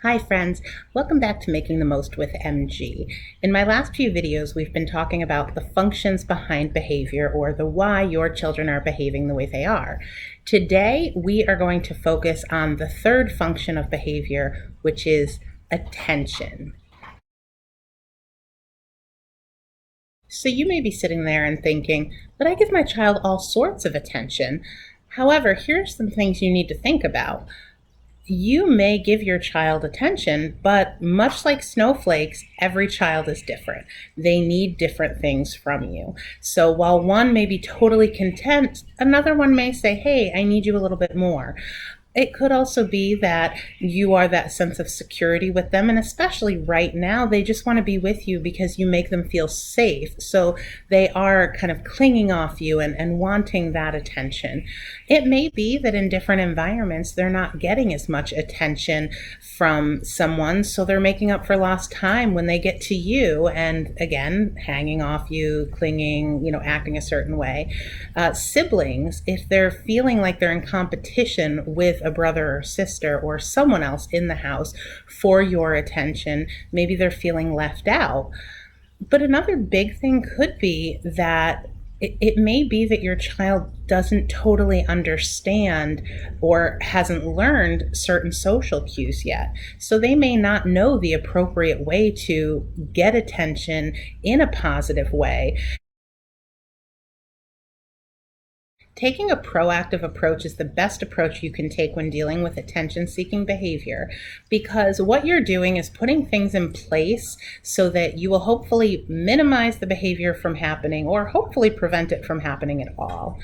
Hi friends, welcome back to Making the Most with MG. In my last few videos, we've been talking about the functions behind behavior, or the why your children are behaving the way they are. Today, we are going to focus on the third function of behavior, which is attention. So you may be sitting there and thinking, but I give my child all sorts of attention. However, here's some things you need to think about. You may give your child attention, but much like snowflakes, every child is different. They need different things from you. So while one may be totally content, another one may say, hey, I need you a little bit more. It could also be that you are that sense of security with them, and especially right now, they just want to be with you because you make them feel safe. So they are kind of clinging off you and wanting that attention. It may be that in different environments, they're not getting as much attention from someone, so they're making up for lost time when they get to you, and again, hanging off you, clinging, acting a certain way. Siblings, if they're feeling like they're in competition with a brother or sister or someone else in the house for your attention, maybe they're feeling left out. But another big thing could be that it may be that your child doesn't totally understand or hasn't learned certain social cues yet. So they may not know the appropriate way to get attention in a positive way. Taking a proactive approach is the best approach you can take when dealing with attention-seeking behavior, because what you're doing is putting things in place so that you will hopefully minimize the behavior from happening, or hopefully prevent it from happening at all.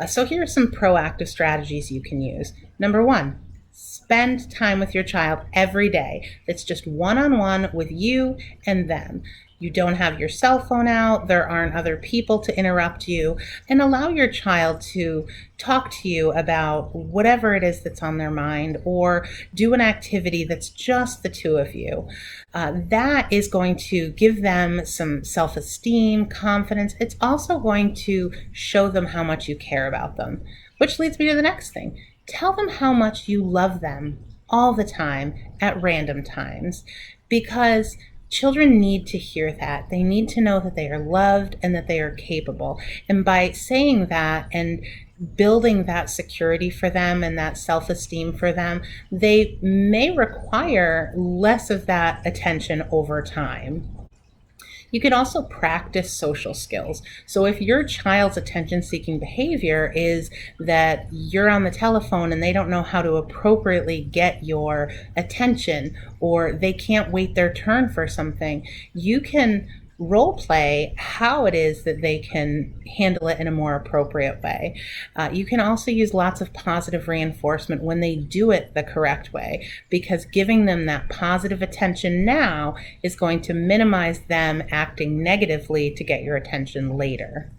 So here are some proactive strategies you can use. Number one, spend time with your child every day. It's just one-on-one with you and them. You don't have your cell phone out, there aren't other people to interrupt you, and allow your child to talk to you about whatever it is that's on their mind, or do an activity that's just the two of you. That is going to give them some self-esteem, confidence. It's also going to show them how much you care about them, which leads me to the next thing. Tell them how much you love them all the time at random times, because children need to hear that. They need to know that they are loved and that they are capable. And by saying that and building that security for them and that self-esteem for them, they may require less of that attention over time. You can also practice social skills. So if your child's attention-seeking behavior is that you're on the telephone and they don't know how to appropriately get your attention, or they can't wait their turn for something, you can role play how it is that they can handle it in a more appropriate way. You can also use lots of positive reinforcement when they do it the correct way, because giving them that positive attention now is going to minimize them acting negatively to get your attention later.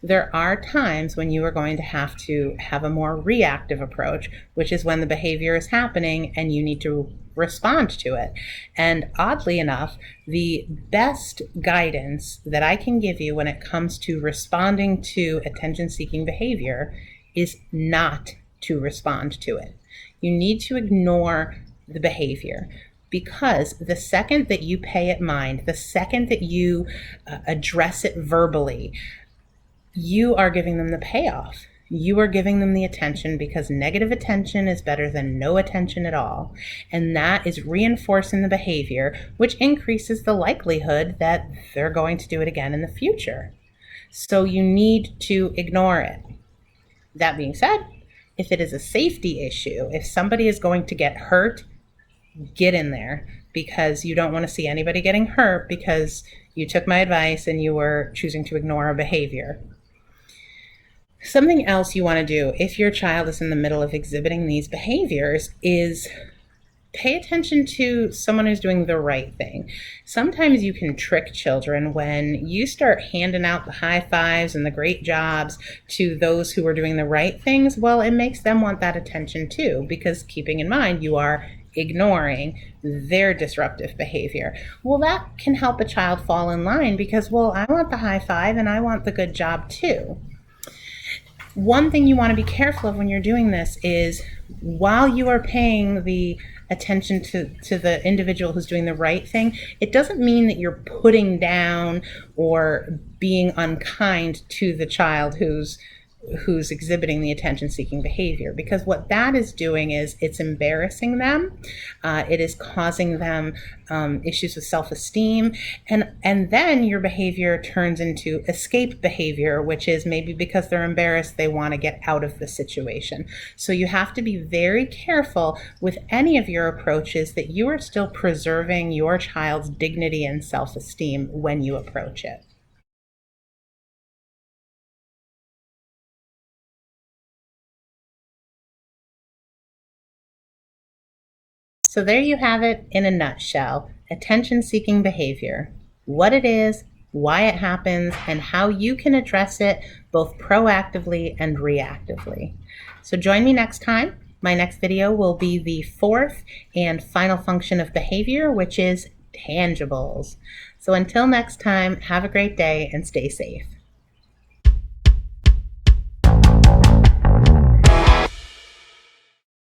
There are times when you are going to have a more reactive approach, which is when the behavior is happening and you need to respond to it. And oddly enough, the best guidance that I can give you when it comes to responding to attention-seeking behavior is not to respond to it. You need to ignore the behavior, because the second that you pay it mind, the second that you address it verbally, you are giving them the payoff. You are giving them the attention, because negative attention is better than no attention at all. And that is reinforcing the behavior, which increases the likelihood that they're going to do it again in the future. So you need to ignore it. That being said, if it is a safety issue, if somebody is going to get hurt, get in there, because you don't want to see anybody getting hurt because you took my advice and you were choosing to ignore a behavior. Something else you want to do if your child is in the middle of exhibiting these behaviors is pay attention to someone who's doing the right thing. Sometimes you can trick children when you start handing out the high fives and the great jobs to those who are doing the right things. Well, it makes them want that attention too, because keeping in mind you are ignoring their disruptive behavior. Well, that can help a child fall in line, because, well, I want the high five and I want the good job too. One thing you want to be careful of when you're doing this is, while you are paying the attention to the individual who's doing the right thing, it doesn't mean that you're putting down or being unkind to the child who's exhibiting the attention-seeking behavior, because what that is doing is it's embarrassing them. It is causing them issues with self-esteem, and then your behavior turns into escape behavior, which is maybe because they're embarrassed, they want to get out of the situation. So you have to be very careful with any of your approaches that you are still preserving your child's dignity and self-esteem when you approach it. So there you have it in a nutshell: attention-seeking behavior, what it is, why it happens, and how you can address it both proactively and reactively. So join me next time. My next video will be the fourth and final function of behavior, which is tangibles. So until next time, have a great day and stay safe.